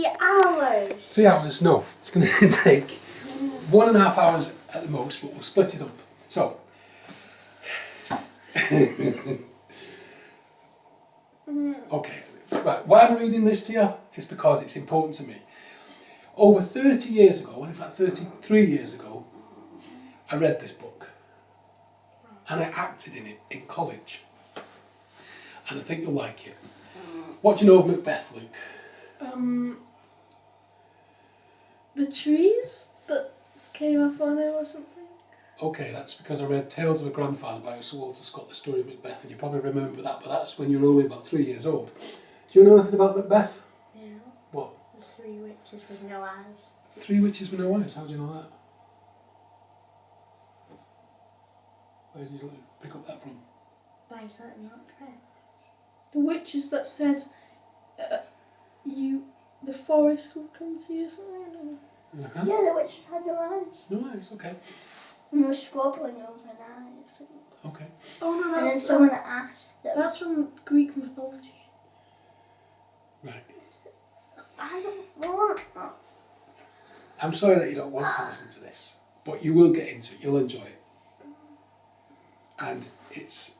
3 hours. 3 hours? No, it's going to take 1.5 hours at the most, but we'll split it up. So, okay, right. Why I'm reading this to you is because it's important to me. Over 30 years ago, in fact 33 years ago, I read this book and I acted in it in college. And I think you'll like it. What do you know of Macbeth, Luke? The trees that came off on it or something? Okay, that's because I read Tales of a Grandfather by Sir Walter Scott, the story of Macbeth, and you probably remember that, but that's when you were only about 3 years old. Do you know anything about Macbeth? Yeah. What? The 3 witches with no eyes. 3 witches with no eyes, how do you know that? Where did you pick up that from? By something not correct. The witches that said, the forest will come to you or something? Uh-huh. Yeah, the witches had no eyes. No eyes, okay. And they were squabbling over an eye. Okay. Oh no, And then that's someone asked them. that's from Greek mythology. Right. I don't want that. I'm sorry that you don't want to listen to this, but you will get into it, you'll enjoy it. And it's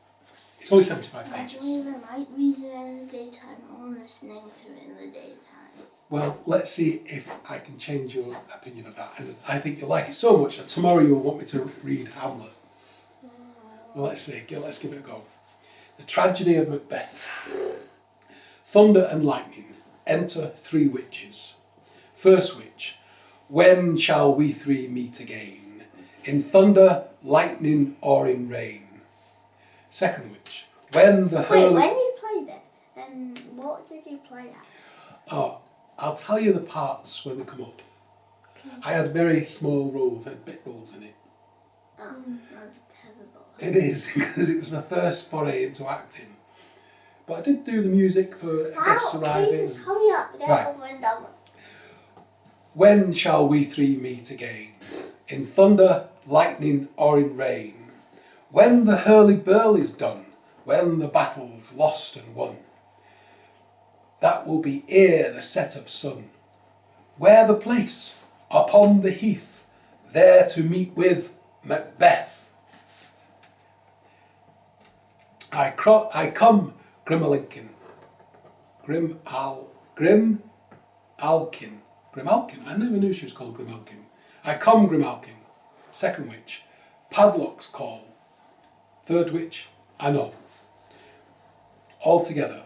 only 75 I pages. don't even like reading it in the daytime or listening to it in the daytime. Well, let's see if I can change your opinion of that. And I think you'll like it so much that tomorrow you'll want me to read Hamlet. Well, let's see. Let's give it a go. The tragedy of Macbeth. Thunder and lightning. Enter 3 witches. First witch. When shall we 3 meet again? In thunder, lightning, or in rain? Second witch. When the Wait, hurling... when you played it, and what did you play at? Oh, I'll tell you the parts when they come up. Okay. I had very small roles, I had bit roles in it. Oh, that's terrible. It is, because it was my first foray into acting. But I did do the music for guests arriving. Please hurry up, get Right. over and done with. When shall we 3 meet again? In thunder, lightning, or in rain? When the hurly-burly's done, when the battle's lost and won. That will be ere the set of sun. Where the place? Upon the heath, there to meet with Macbeth. I come, Grimalkin. Grimalkin. I never knew she was called Grimalkin. I come, Grimalkin. Second witch. Padlock's call. Third witch. I know. All together.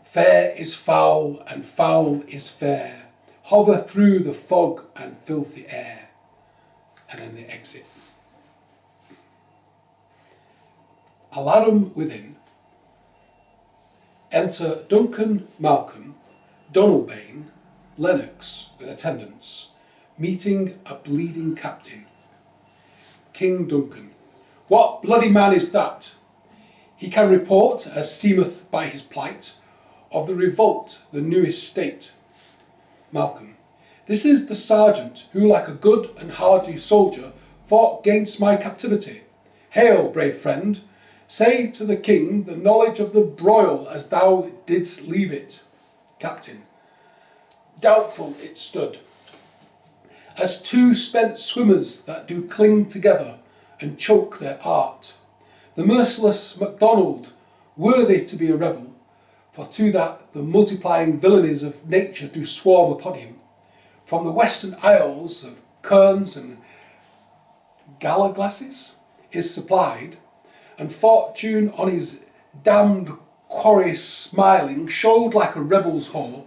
Fair is foul and foul is fair. Hover through the fog and filthy air. And then they exit. Alarum within. Enter Duncan, Malcolm, Donalbain, Lennox with attendants, meeting a bleeding captain. King Duncan. What bloody man is that? He can report, as seemeth by his plight, of the revolt, the newest state. Malcolm. This is the sergeant who, like a good and hardy soldier, fought gainst my captivity. Hail, brave friend. Say to the king the knowledge of the broil as thou didst leave it. Captain. Doubtful it stood. As 2 spent swimmers that do cling together and choke their art. The merciless MacDonald, worthy to be a rebel, for to that the multiplying villainies of nature do swarm upon him. From the western isles of Kerns and Galaglasses is supplied, and fortune on his damned quarry smiling showed like a rebel's whore,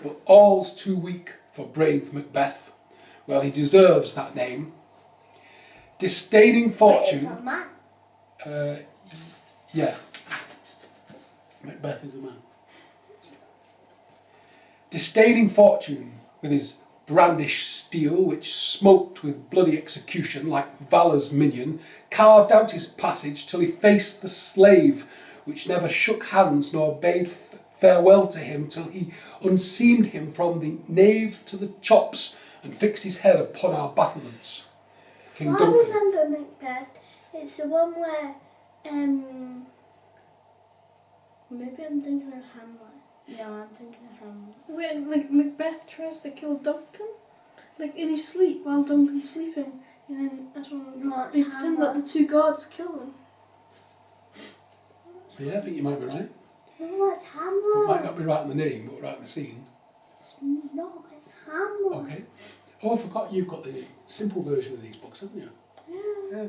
but all's too weak for brave Macbeth. Well, he deserves that name. Disdaining fortune. Wait, it's a man. Yeah. Macbeth is a man. Disdaining fortune with his brandished steel, which smoked with bloody execution like Valor's minion, carved out his passage till he faced the slave, which never shook hands nor bade farewell to him till he unseamed him from the nave to the chops and fixed his head upon our battlements. King I Duncan. remember Macbeth. It's the one where, maybe I'm thinking of Hamlet. No, I'm thinking of Hamlet. When, like, Macbeth tries to kill Duncan, like, in his sleep while Duncan's sleeping, and then that's when No, it's they pretend that the Hamlet. two guards kill him. Yeah, I think you might be right. No, it's It Hamlet. might not be right in the name, but right in the scene. No, it's Hamlet. Okay. Oh, I forgot you've got the simple version of these books, haven't you? Yeah.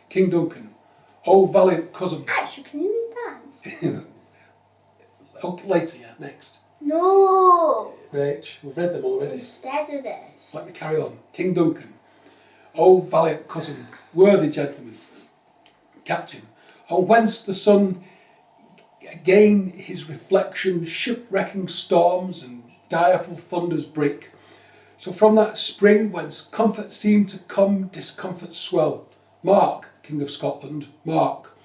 King Duncan. Oh, valiant cousin. Actually, can you read that? Oh, later, yeah, next. No. Rach, we've read them already. Instead of this. Let me carry on. King Duncan. Oh, valiant cousin, worthy gentleman, captain, on whence the sun again his reflection shipwrecking storms and direful thunders break. So from that spring whence comfort seemed to come, discomfort swell. Mark, King of Scotland, mark.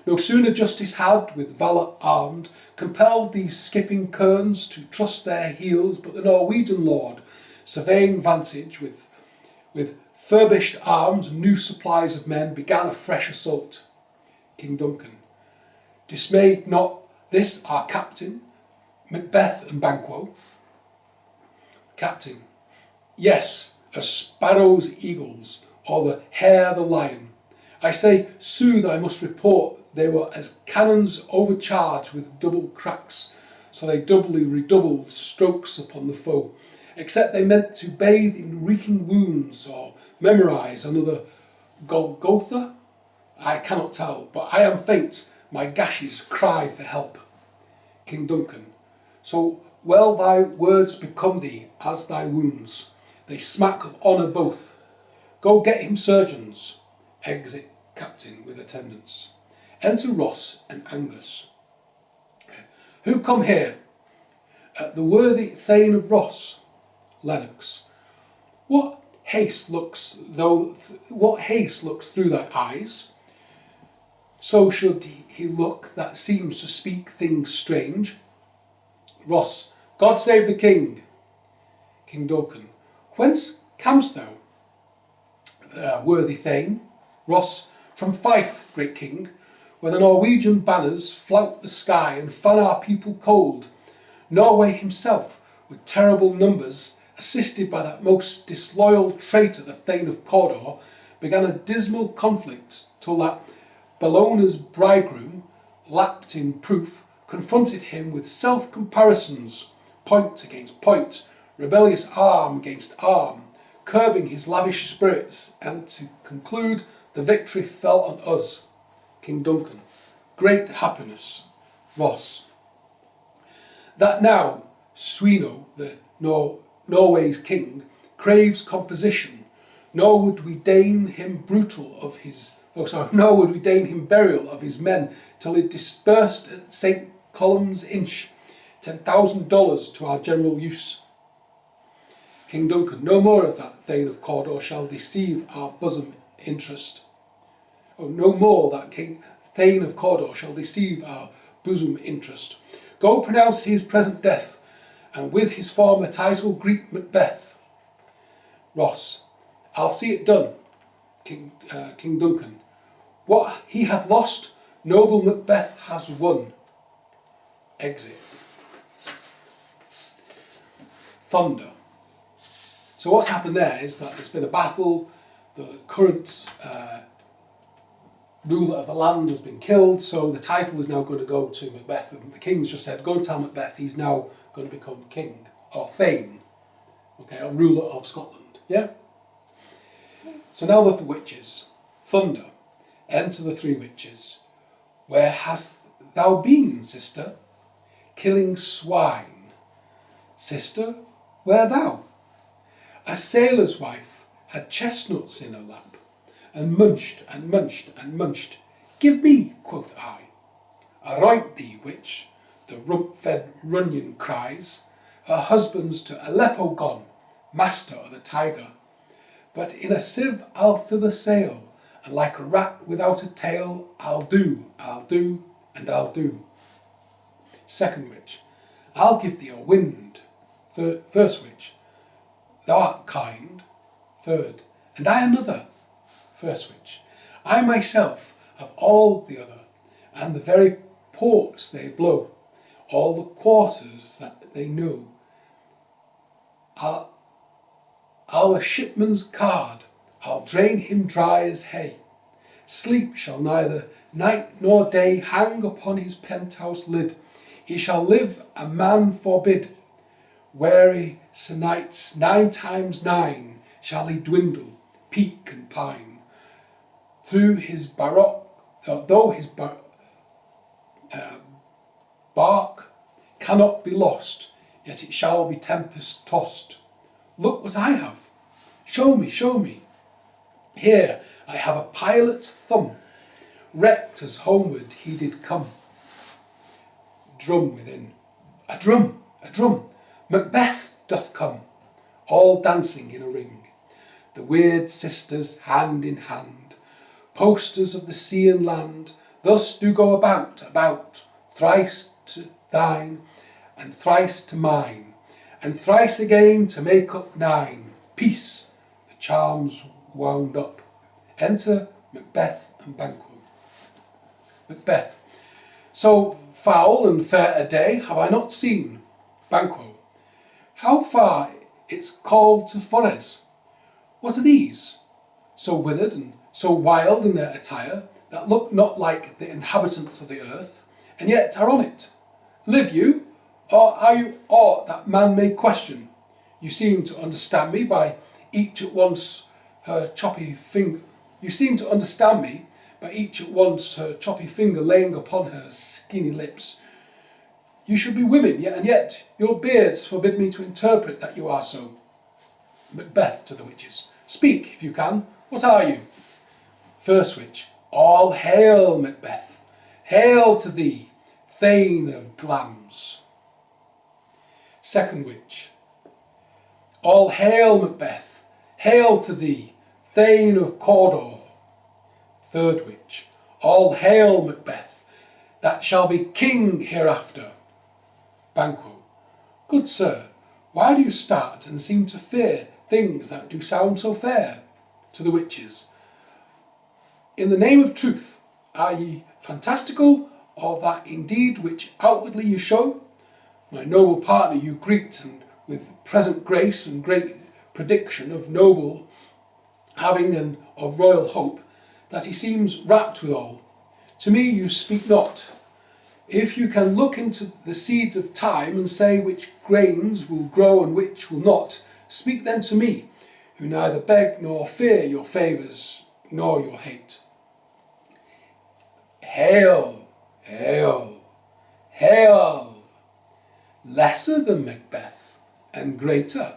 No sooner justice had, with valour armed, compelled these skipping kerns to trust their heels, but the Norwegian lord, surveying vantage with furbished arms and new supplies of men, began a fresh assault. King Duncan. Dismayed not this our captain, Macbeth and Banquo. Captain. Yes, as sparrows eagles, or the hare the lion. I say, sooth I must report, they were as cannons overcharged with double cracks, so they doubly redoubled strokes upon the foe, except they meant to bathe in reeking wounds or memorise another Golgotha. I cannot tell, but I am faint, my gashes cry for help. King Duncan. So well thy words become thee as thy wounds, they smack of honour both. Go get him surgeons. Exit captain with attendants. Enter Ross and Angus. Who come here? The worthy Thane of Ross. Lennox. What haste looks through thy eyes? So should he look that seems to speak things strange. Ross. God save the king. King Duncan. Whence camest thou, worthy Thane? Ross. From Fife, great king, where the Norwegian banners flout the sky and fan our people cold. Norway himself, with terrible numbers, assisted by that most disloyal traitor, the Thane of Cawdor, began a dismal conflict till that Bellona's bridegroom, lapped in proof, confronted him with self-comparisons, point against point, rebellious arm against arm, curbing his lavish spirits, and to conclude, the victory fell on us. King Duncan. Great happiness. Ross. That now Sweno, the Norway's king, craves composition, nor would we deign him nor would we deign him burial of his men till it dispersed at St. Column's Inch, $10,000 to our general use. King Duncan. No more of that Thane of Cawdor shall deceive our bosom interest. Oh, no more that Thane of Cawdor shall deceive our bosom interest. Go pronounce his present death, and with his former title greet Macbeth. Ross. I'll see it done. King Duncan. What he hath lost, noble Macbeth has won. Exit. Thunder. So what's happened there is that there's been a battle, the current ruler of the land has been killed, so the title is now going to go to Macbeth, and the king's just said, go and tell Macbeth he's now going to become king, or Thane, okay, or ruler of Scotland, yeah? So now the witches. Thunder. Enter the three witches. Where hast thou been, sister? Killing swine. Sister, where thou? A sailor's wife had chestnuts in her lap, and munched and munched and munched. Give me, quoth I. Aroint thee, witch, the rump-fed Runyon cries. Her husband's to Aleppo gone, master of the tiger. But in a sieve I'll thither sail, and like a rat without a tail, I'll do, and I'll do. Second witch. I'll give thee a wind. First witch. Thou art kind. Third. And I another. First witch. I myself have all the other, and the very ports they blow. all the quarters that they know. I'll a shipman's card, I'll drain him dry as hay. Sleep shall neither night nor day hang upon his penthouse lid. He shall live a man forbid. Weary nights 9 times 9 shall he dwindle, peak and pine. Through his though his bark cannot be lost, yet it shall be tempest tossed. Look what I have. Show me, show me. Here I have a pilot thumb, wrecked as homeward he did come. Drum within. A drum, a drum. Macbeth doth come, all dancing in a ring. The weird sisters hand in hand, posters of the sea and land, thus do go about, thrice to thine, and thrice to mine, and thrice again to make up 9. Peace, the charms wound up. Enter Macbeth and Banquo. Macbeth. So foul and fair a day have I not seen. Banquo. How far it's called to Forres? What are these? So withered and so wild in their attire, that look not like the inhabitants of the earth, and yet are on it. Live you, or are you aught that man may question? You seem to understand me by each at once her choppy finger. You seem to understand me by each at once her choppy finger laying upon her skinny lips. You should be women, and yet your beards forbid me to interpret that you are so. Macbeth to the witches. Speak, if you can. What are you? First witch. All hail, Macbeth. Hail to thee, Thane of Glamis. Second witch. All hail, Macbeth. Hail to thee, Thane of Cawdor. Third witch. All hail, Macbeth, that shall be king hereafter. Banquo. Good sir, why do you start and seem to fear things that do sound so fair? To the witches. In the name of truth, are ye fantastical, or that indeed which outwardly you show? My noble partner you greet, and with present grace and great prediction of noble having and of royal hope, that he seems rapt withal. To me you speak not. If you can look into the seeds of time and say which grains will grow and which will not, speak then to me, who neither beg nor fear your favours nor your hate. Hail, hail, hail, lesser than Macbeth and greater,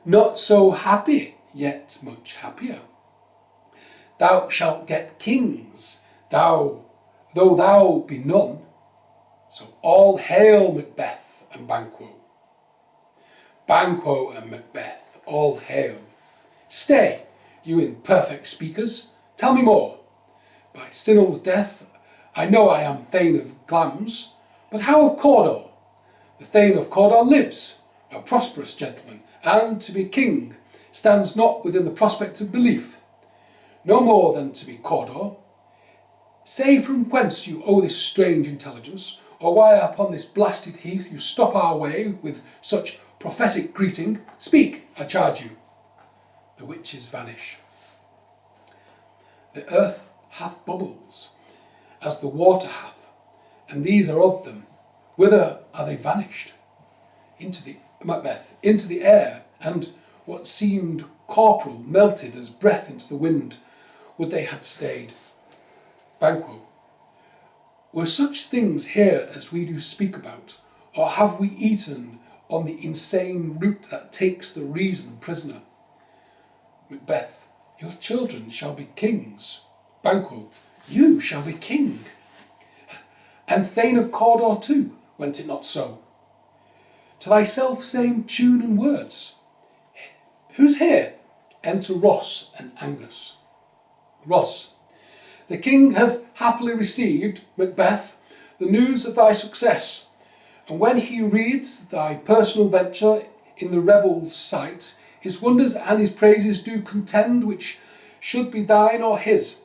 not so happy, yet much happier. Thou shalt get kings, though thou be none. So all hail Macbeth and Banquo. Banquo and Macbeth, all hail. Stay, you imperfect speakers, tell me more. By Sinel's death, I know I am Thane of Glamis, but how of Cawdor? The Thane of Cawdor lives, a prosperous gentleman, and to be king stands not within the prospect of belief. No more than to be Cawdor. Say from whence you owe this strange intelligence, or why upon this blasted heath you stop our way with such prophetic greeting. Speak, I charge you. The witches vanish. The earth hath bubbles, as the water hath, and these are of them. Whither are they vanished? Into the air, and what seemed corporal melted as breath into the wind. Would they had stayed. Banquo. Were such things here as we do speak about, or have we eaten on the insane root that takes the reason prisoner? Macbeth. Your children shall be kings. Banquo. You shall be king. And Thane of Cawdor too, went it not so? To thyself same tune and words. Who's here? Enter Ross and Angus. Ross. The king hath happily received, Macbeth, the news of thy success, and when he reads thy personal venture in the rebels' sight, his wonders and his praises do contend which should be thine or his.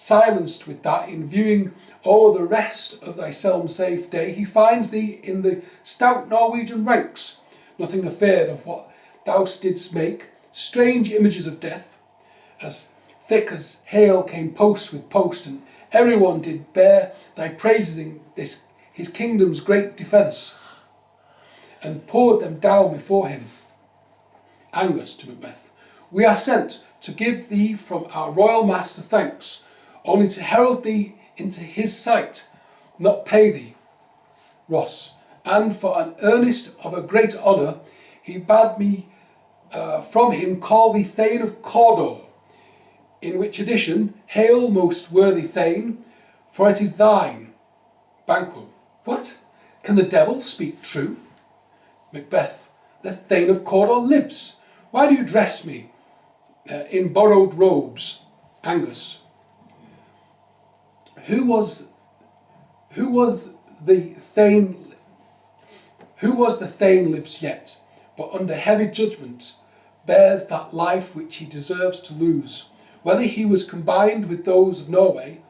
Silenced with that, in viewing o'er the rest of thy selm-safe day, he finds thee in the stout Norwegian ranks, nothing afeard of what thou didst make. Strange images of death, as thick as hail, came post with post, and every one did bear thy praises in this his kingdom's great defence, and poured them down before him. Angus to Macbeth, we are sent to give thee from our royal master thanks, only to herald thee into his sight, not pay thee. Ross, and for an earnest of a great honour, he bade me from him call thee Thane of Cawdor, in which addition, hail most worthy Thane, for it is thine. Banquo, what? Can the devil speak true? Macbeth, the Thane of Cawdor lives. Why do you dress me in borrowed robes? Angus, who was the Thane lives yet, but under heavy judgment bears that life which he deserves to lose. Whether he was combined with those of Norway,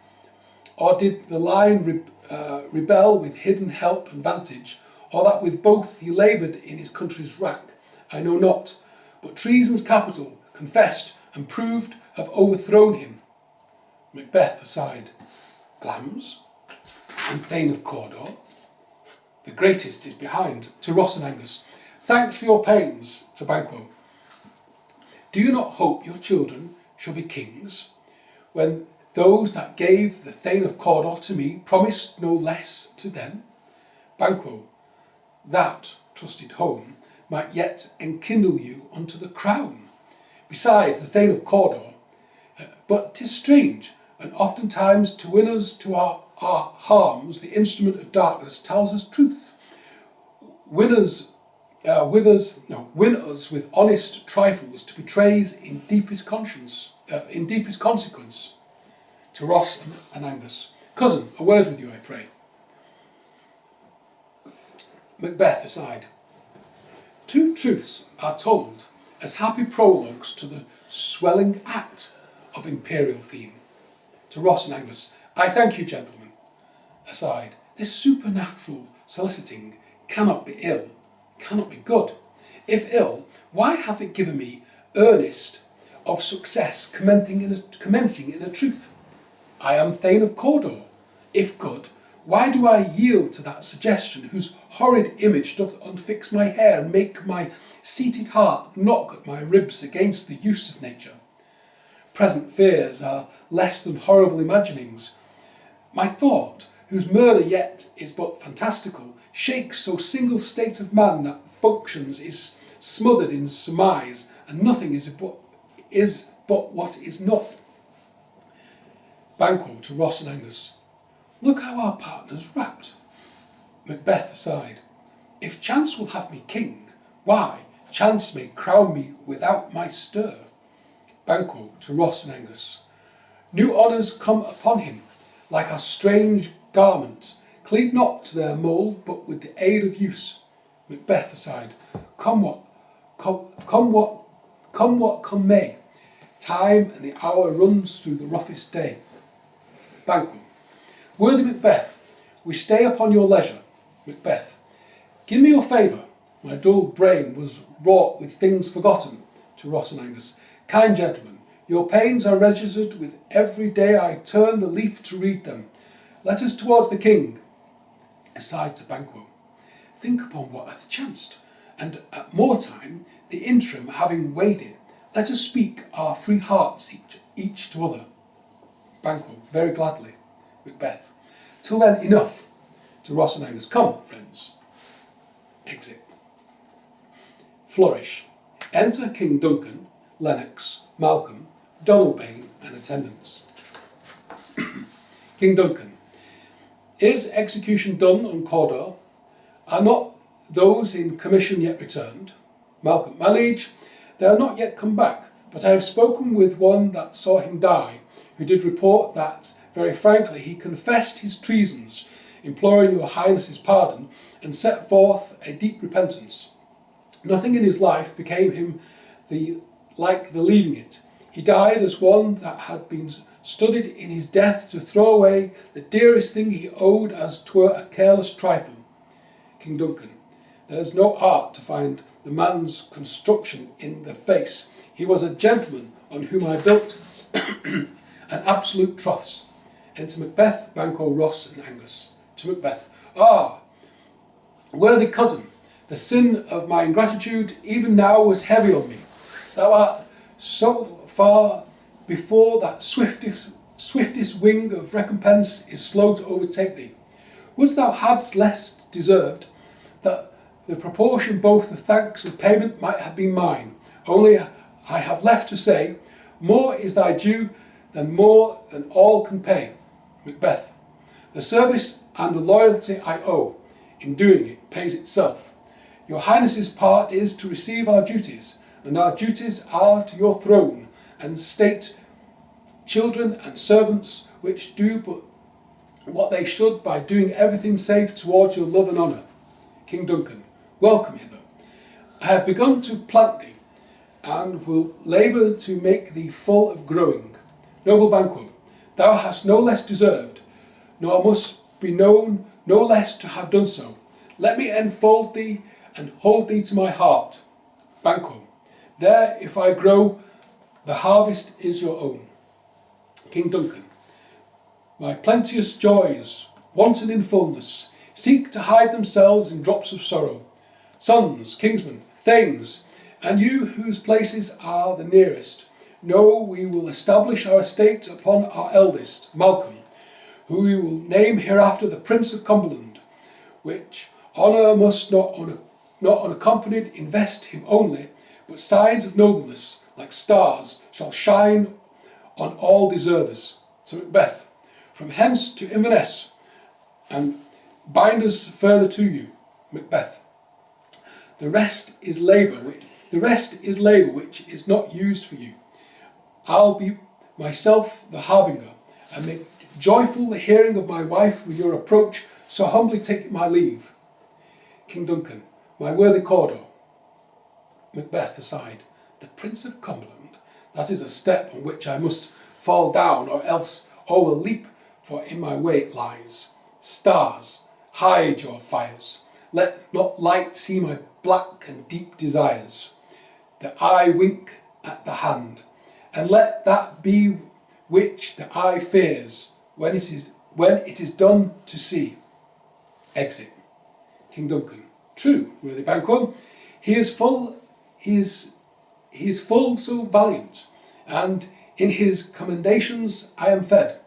or did the line rebel with hidden help and vantage, or that with both he laboured in his country's wrack, I know not, but treason's capital, confessed and proved, have overthrown him. Macbeth aside, Glamis and Thane of Cawdor, the greatest is behind. To Ross and Angus, thanks for your pains. To Banquo, do you not hope your children shall be kings, when those that gave the Thane of Cawdor to me promised no less to them? Banquo, that, trusted home, might yet enkindle you unto the crown. Besides, the Thane of Cawdor, but 'tis strange, and oftentimes to win us to our harms, the instrument of darkness tells us truth. Win us with honest trifles to betray in deepest consequence. To Ross and Angus, cousin, a word with you, I pray. Macbeth aside, two truths are told as happy prologues to the swelling act of imperial theme. To Ross and Angus, I thank you, gentlemen. Aside, this supernatural soliciting cannot be ill, cannot be good. If ill, why hath it given me earnest of success commencing in a truth? I am Thane of Cawdor. If good, why do I yield to that suggestion whose horrid image doth unfix my hair and make my seated heart knock at my ribs against the use of nature? Present fears are less than horrible imaginings. My thought, whose murder yet is but fantastical, shakes so single state of man that functions is smothered in surmise, and nothing is but what is not. Banquo to Ross and Angus, look how our partner's wrapped. Macbeth aside, if chance will have me king, why, chance may crown me without my stir. Banquo to Ross and Angus, new honours come upon him, like a strange garment, cleave not to their mould, but with the aid of use. Macbeth aside, come what may, time and the hour runs through the roughest day. Banquo, worthy Macbeth, we stay upon your leisure. Macbeth, give me your favour, my dull brain was wrought with things forgotten. To Ross and Angus, kind gentlemen, your pains are registered with every day I turn the leaf to read them. Let us towards the king. Aside to Banquo, think upon what hath chanced, and at more time, the interim having weighed it, let us speak our free hearts each to other. Banquo, very gladly. Macbeth, till then enough. To Ross and Angus, come, friends. Exit. Flourish. Enter King Duncan, Lennox, Malcolm, Donalbain, and attendants. King Duncan, is execution done on Cawdor? Are not those in commission yet returned? Malcolm, my liege, they are not yet come back, but I have spoken with one that saw him die, who did report that, very frankly, he confessed his treasons, imploring your highness's pardon, and set forth a deep repentance. Nothing in his life became him like the leaving it. He died as one that had been studied in his death to throw away the dearest thing he owed as 'twere a careless trifle. King Duncan. There's no art to find the man's construction in the face. He was a gentleman on whom I built an absolute trust. Enter Macbeth, Banquo, Ross, and Angus. To Macbeth. Ah, worthy cousin, the sin of my ingratitude even now was heavy on me. Thou art so far before that swiftest wing of recompense is slow to overtake thee. Wouldst thou hadst less deserved, that the proportion both of thanks and payment might have been mine. Only I have left to say, more is thy due than more than all can pay. Macbeth. The service and the loyalty I owe in doing it pays itself. Your Highness's part is to receive our duties, and our duties are to your throne and state, children and servants, which do but what they should by doing everything safe towards your love and honour. King Duncan. Welcome hither. I have begun to plant thee, and will labour to make thee full of growing. Noble Banquo, thou hast no less deserved, nor must be known no less to have done so. Let me enfold thee and hold thee to my heart. Banquo, there if I grow, the harvest is your own. King Duncan, my plenteous joys, wanton in fullness, seek to hide themselves in drops of sorrow. Sons, kinsmen, thanes, and you whose places are the nearest, know we will establish our estate upon our eldest, Malcolm, who we will name hereafter the Prince of Cumberland, which honour must not unaccompanied invest him only, but signs of nobleness, like stars, shall shine on all deservers. To Macbeth, from hence to Inverness, and bind us further to you. Macbeth. The rest is labour which is not used for you. I'll be myself the harbinger, and make joyful the hearing of my wife with your approach, so humbly take my leave. King Duncan, my worthy Cawdor. Macbeth aside. The Prince of Cumberland, that is a step on which I must fall down, or else will leap, for in my way it lies. Stars, hide your fires. Let not light see my black and deep desires. The eye wink at the hand, and let that be which the eye fears when it is done to see. Exit. King Duncan. True, worthy Banquo, he is full so valiant, and in his commendations I am fed.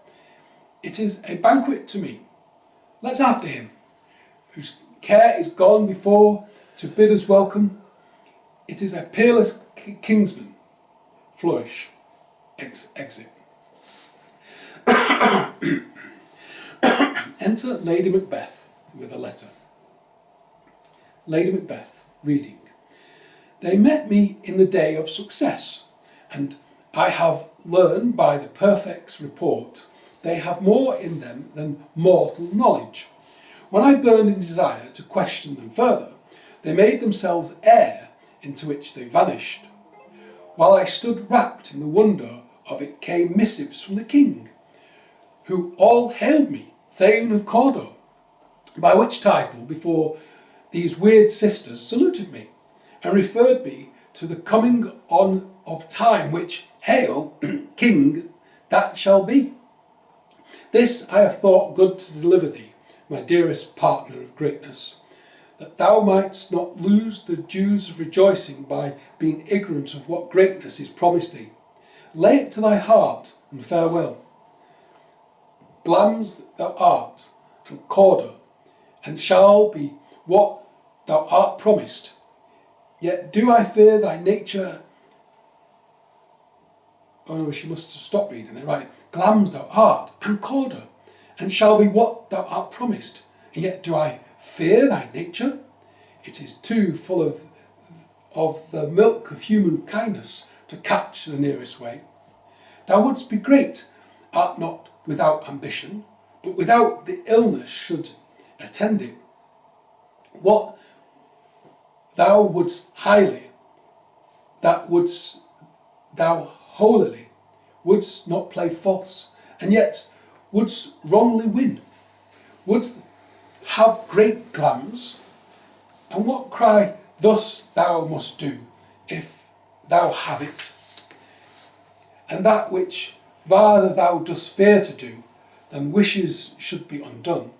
It is a banquet to me. Let's after him, whose care is gone before to bid us welcome. It is a peerless kingsman. Flourish. Exit. Enter Lady Macbeth with a letter. Lady Macbeth, reading. They met me in the day of success, and I have learned by the Perfect's report they have more in them than mortal knowledge. When I burned in desire to question them further, they made themselves air into which they vanished. While I stood wrapped in the wonder of it came missives from the king, who all hailed me Thane of Cawdor, by which title before these weird sisters saluted me, and referred me to the coming on of time which, hail, king, that shall be. This I have thought good to deliver thee, my dearest partner of greatness, that thou mightst not lose the dues of rejoicing by being ignorant of what greatness is promised thee. Lay it to thy heart, and farewell. Glamis thou art, and Cawdor, and shall be what thou art promised. Yet do I fear thy nature. Oh no, she must stop reading it, right. Glamis thou art, and Cawdor, and shall be what thou art promised. And yet do I fear thy nature? It is too full of the milk of human kindness to catch the nearest way. Thou wouldst be great, art not without ambition, but without the illness should attend it. What thou wouldst highly, that wouldst thou holily, wouldst not play false, and yet wouldst wrongly win, wouldst have great glams, and what cry thus thou must do, if thou have it, and that which rather thou dost fear to do, than wishes should be undone.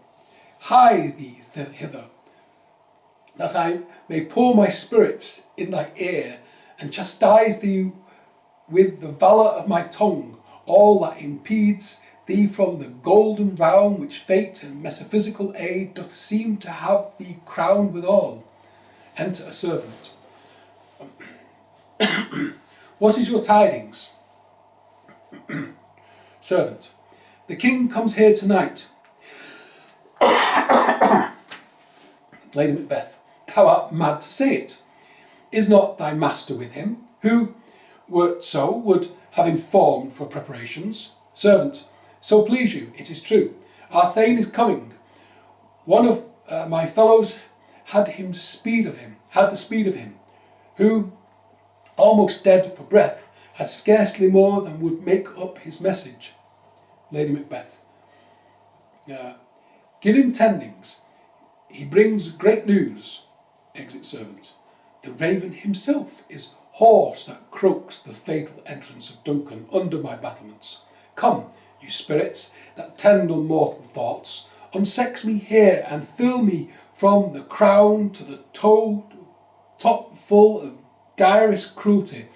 Hie thee hither, that I may pour my spirits in thy ear, and chastise thee with the valour of my tongue, all that impedes thee from the golden realm which fate and metaphysical aid doth seem to have thee crowned withal. Enter a servant. What is your tidings? Servant. The king comes here tonight. Lady Macbeth. Thou art mad to say it. Is not thy master with him, who, wert so, would have informed for preparations? Servant. So please you, it is true. Our Thane is coming. One of my fellows had the speed of him, who, almost dead for breath, had scarcely more than would make up his message. Lady Macbeth. Give him tendings. He brings great news. Exit servant. The raven himself is hoarse that croaks the fatal entrance of Duncan under my battlements. Come, you spirits that tend on mortal thoughts, unsex me here and fill me from the crown to the top full of direst cruelty.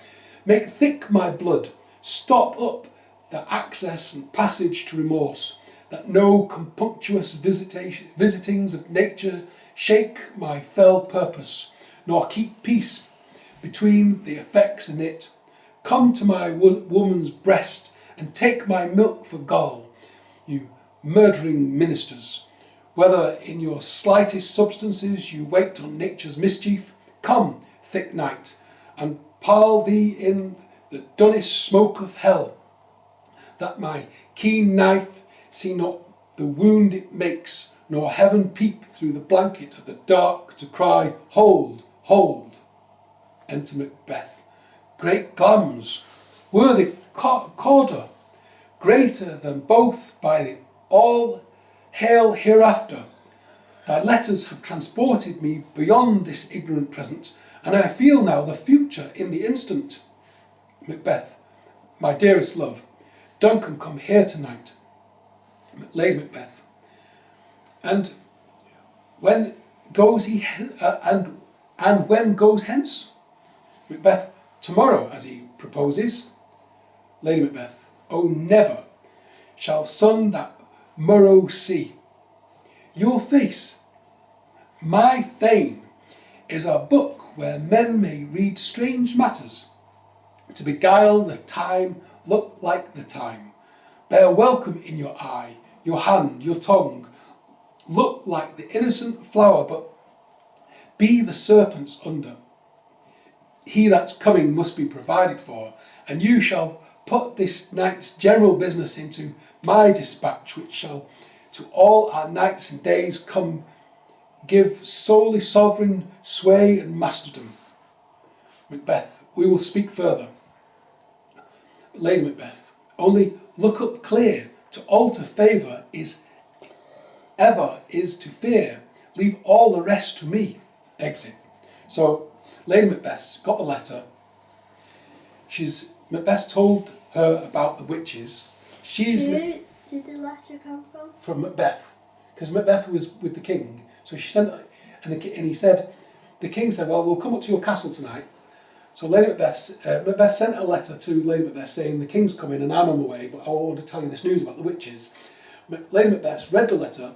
Make thick my blood, stop up the access and passage to remorse, that no compunctious visitings of nature shake my fell purpose, nor keep peace between the effects in it. Come to my woman's breast and take my milk for gall, you murdering ministers. Whether in your slightest substances you wait on nature's mischief, come, thick night, and pile thee in the dunnest smoke of hell, that my keen knife see not the wound it makes, nor heaven peep through the blanket of the dark to cry, hold, hold. Enter Macbeth. Great glams, worthy Cawdor, greater than both by the all hail hereafter. Thy letters have transported me beyond this ignorant present, and I feel now the future in the instant. Macbeth. My dearest love, Duncan come here tonight. Lady Macbeth. And when goes he and when goes hence? Macbeth. Tomorrow, as he proposes. Lady Macbeth. Oh, never shall sun that morrow see. Your face, my Thane, is a book where men may read strange matters, to beguile the time, look like the time, bear welcome in your eye, your hand, your tongue, look like the innocent flower, but be the serpent's under. He that's coming must be provided for, and you shall put this night's general business into my dispatch, which shall to all our nights and days come give solely sovereign sway and masterdom. Macbeth. We will speak further. Lady Macbeth. Only look up clear. To alter favour is ever is to fear. Leave all the rest to me. Exit. So Lady Macbeth's got the letter. Macbeth told her about the witches. Who did the letter come from? From Macbeth, because Macbeth was with the king. So she sent, and he said, the king said, well, we'll come up to your castle tonight. So Macbeth sent a letter to Lady Macbeth saying, the king's coming and I'm on my way, but I want to tell you this news about the witches. Lady Macbeth read the letter,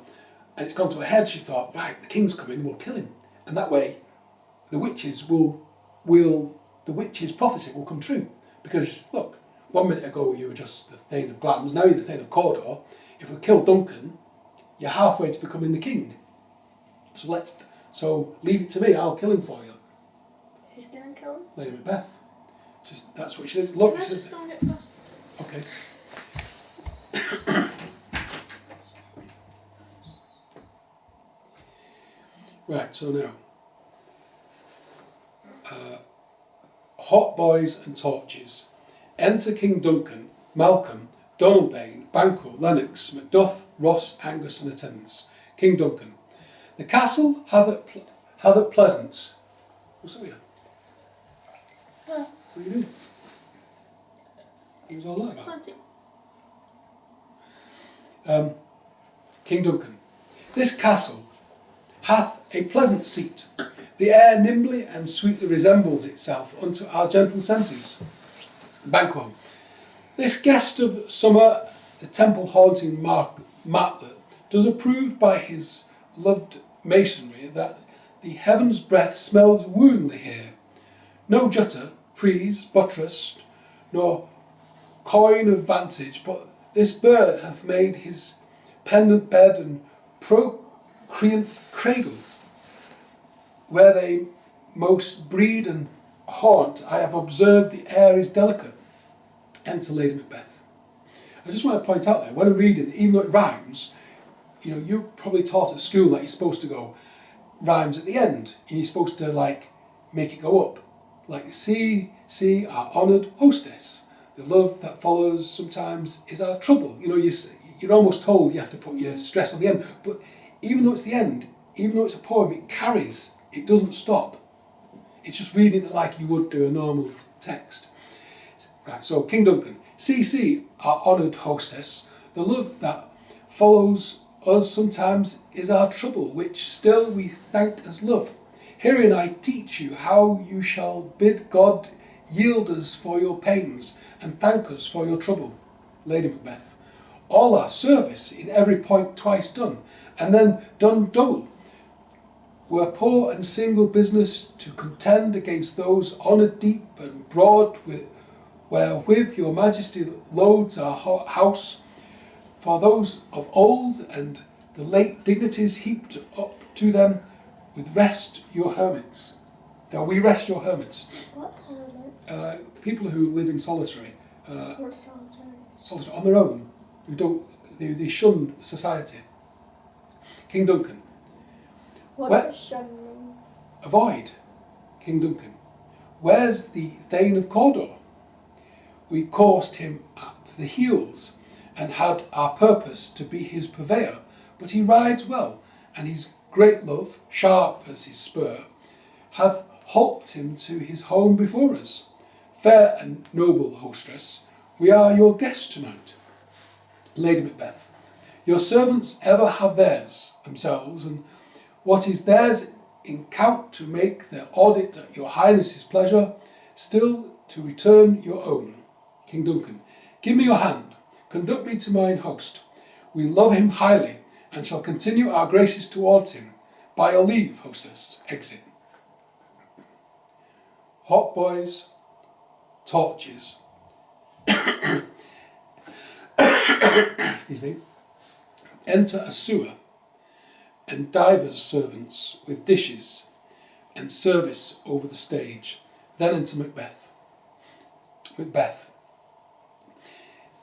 and it's gone to her head. She thought, right, the king's coming, we'll kill him, and that way, the witches the witches' prophecy will come true. Because look, 1 minute ago you were just the Thane of Glams, now you're the Thane of Cawdor. If we kill Duncan, you're halfway to becoming the king. So leave it to me, I'll kill him for you. Who's going to kill him? Lady Macbeth. That's what she said. Look, Can I she just says, go and get past? okay. Right, so now. Hot boys and torches. Enter King Duncan Malcolm, Donalbain, Banquo, Lennox, Macduff, Ross, Angus and attendants. King Duncan. The castle hath at Pleasance. What's up here? Huh. What are you doing? What was all that about? Planting. King Duncan. This castle hath a pleasant seat. The air nimbly and sweetly resembles itself unto our gentle senses. Banquo. This guest of summer, the temple haunting martlet, does approve by his loved masonry that the heaven's breath smells wooingly here. No jutter, frieze, buttress, nor coign of vantage, but this bird hath made his pendant bed and procreant cradle, where they most breed and haunt. I have observed the air is delicate. Enter Lady Macbeth. I just want to point out there, when I'm reading, even though it rhymes, you know, you're probably taught at school that you're supposed to go rhymes at the end, and you're supposed to like make it go up. Like, see our honoured hostess. The love that follows sometimes is our trouble. You know, you're almost told you have to put your stress on the end. But even though it's the end, even though it's a poem, it carries. It doesn't stop. It's just reading it like you would do a normal text. Right, so King Duncan. See, our honoured hostess. The love that follows us sometimes is our trouble, which still we thank as love. Herein I teach you how you shall bid God yield us for your pains and thank us for your trouble. Lady Macbeth. All our service in every point twice done, and then done double. Were poor and single business to contend against those honoured deep and broad wherewith your majesty loads our house, for those of old and the late dignities heaped up to them, with rest your hermits. Now we rest your hermits. What hermits? People who live in solitary. What solitary? Solitary on their own, who don't, they shun society. King Duncan. What Where- does shun mean? Avoid. King Duncan. Where's the Thane of Cawdor? We coursed him at the heels, and had our purpose to be his purveyor, but he rides well, and his great love, sharp as his spur, hath holped him to his home before us. Fair and noble hostess, we are your guests tonight. Lady Macbeth. Your servants ever have themselves, and what is theirs in count to make their audit at your highness's pleasure, still to return your own. King Duncan. Give me your hand, conduct me to mine host. We love him highly, and shall continue our graces towards him. By your leave, hostess, exit. Hot boys, torches. Excuse me. Enter a sewer, and divers servants with dishes and service over the stage. Then enter Macbeth. Macbeth.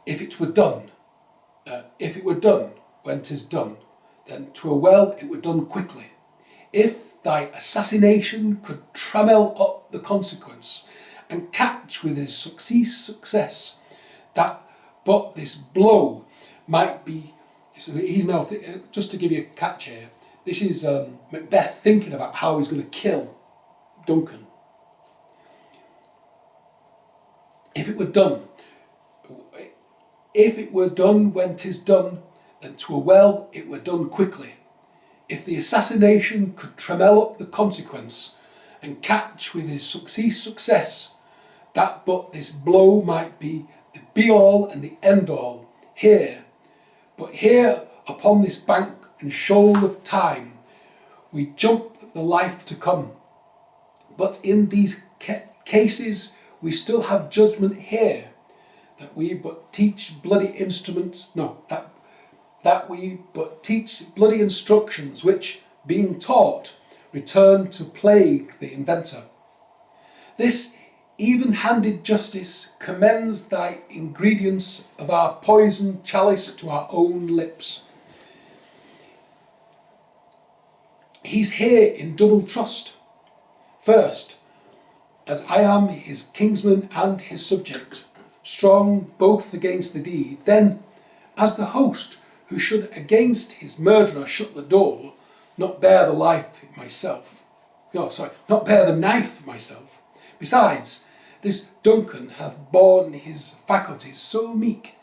If it were done when 'tis done, then 'twere well it were done quickly. If thy assassination could trammel up the consequence, and catch with his success, that but this blow might be. So he's now just to give you a catch here. This is Macbeth thinking about how he's going to kill Duncan. If it were done when 'tis done, then 'twere well it were done quickly. If the assassination could trammel up the consequence, and catch with his success, that but this blow might be the be-all and the end-all here. But here, upon this bank and shoal of time, we jump the life to come. But in these cases, we still have judgment here, that we but teach bloody instruments, that we but teach bloody instructions, which, being taught, return to plague the inventor. This even-handed justice commends thy ingredients of our poison chalice to our own lips. He's here in double trust. First, as I am his kinsman and his subject, strong both against the deed, then, as the host who should against his murderer shut the door, not bear the knife myself. Besides, this Duncan hath borne his faculties so meek,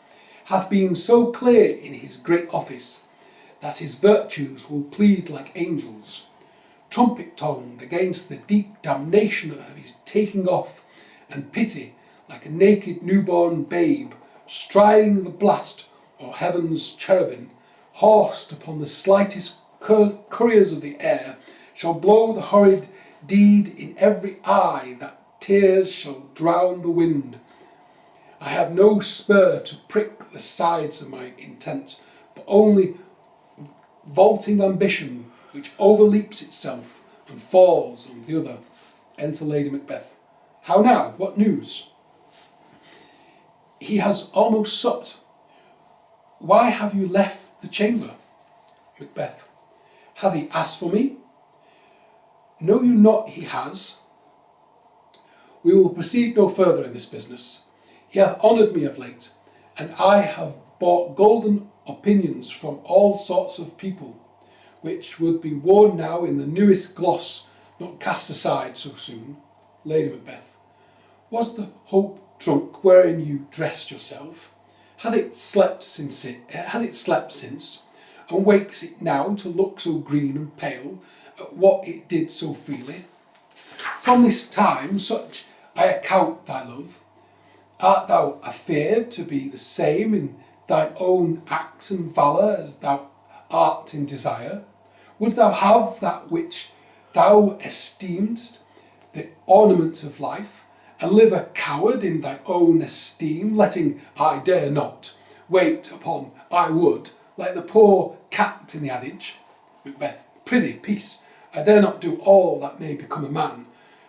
hath been so clear in his great office, that his virtues will plead like angels, trumpet-tongued against the deep damnation of his taking off, and pity like a naked newborn babe, striding the blast or heaven's cherubim, horsed upon the slightest couriers of the air, shall blow the horrid deed in every eye, that tears shall drown the wind. I have no spur to prick the sides of my intent, but only vaulting ambition which overleaps itself and falls on the other. Enter Lady Macbeth. How now? What news? He has almost supped. Why have you left the chamber? Macbeth. Hath he asked for me? Know you not he has? We will proceed no further in this business. He hath honoured me of late, and I have bought golden opinions from all sorts of people, which would be worn now in the newest gloss, not cast aside so soon. Lady Macbeth. Was the hope drunk wherein you dressed yourself? Hath it slept since, and wakes it now to look so green and pale at what it did so freely? From this time such I account thy love. Art thou afeard to be the same in thine own act and valour as thou art in desire? Wouldst thou have that which thou esteemest the ornament of life, and live a coward in thy own esteem, letting I dare not wait upon I would, like the poor cat in the adage? Macbeth. Prithee, peace. I dare not do all that may become a man.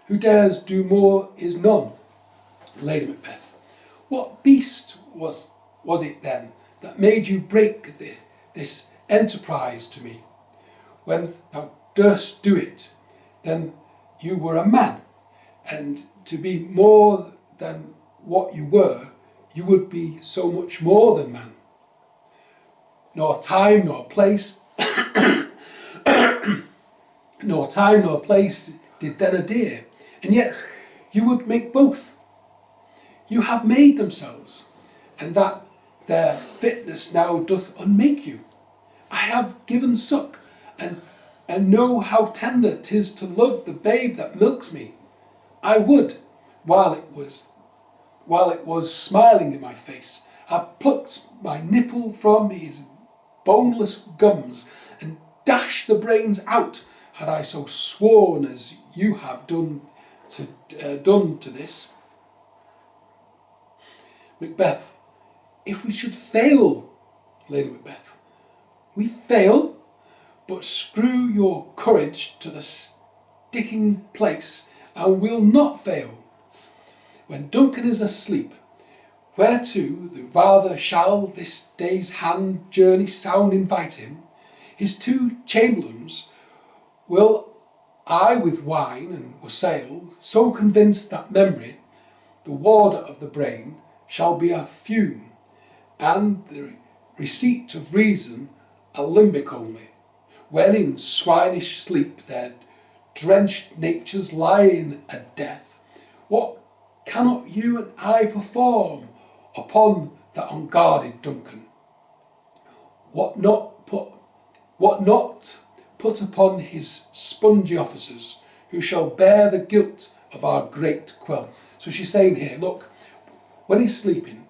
Who dares do more is none. Lady Macbeth. What beast was it then that made you break this enterprise to me? When thou durst do it, then you were a man, and to be more than what you were, you would be so much more than man. Nor time nor place did then adhere, and yet you would make both. You have made themselves, and that their fitness now doth unmake you. I have given suck, and know how tender 'tis to love the babe that milks me. I would, while it was smiling in my face, have plucked my nipple from his boneless gums, and dashed the brains out, had I so sworn as you have done to this. Macbeth. If we should fail, Lady Macbeth. We fail, but screw your courage to the sticking place, and we'll not fail. When Duncan is asleep, whereto the rather shall this day's hand journey sound invite him, his two chamberlains will I with wine and wassail, so convinced that memory, the warder of the brain, shall be a fume, and the receipt of reason a limbic only, when in swinish sleep their drenched natures lie in a death. What cannot you and I perform upon that unguarded Duncan? What not put upon his spongy officers, who shall bear the guilt of our great quell? So she's saying here, look, when he's sleeping,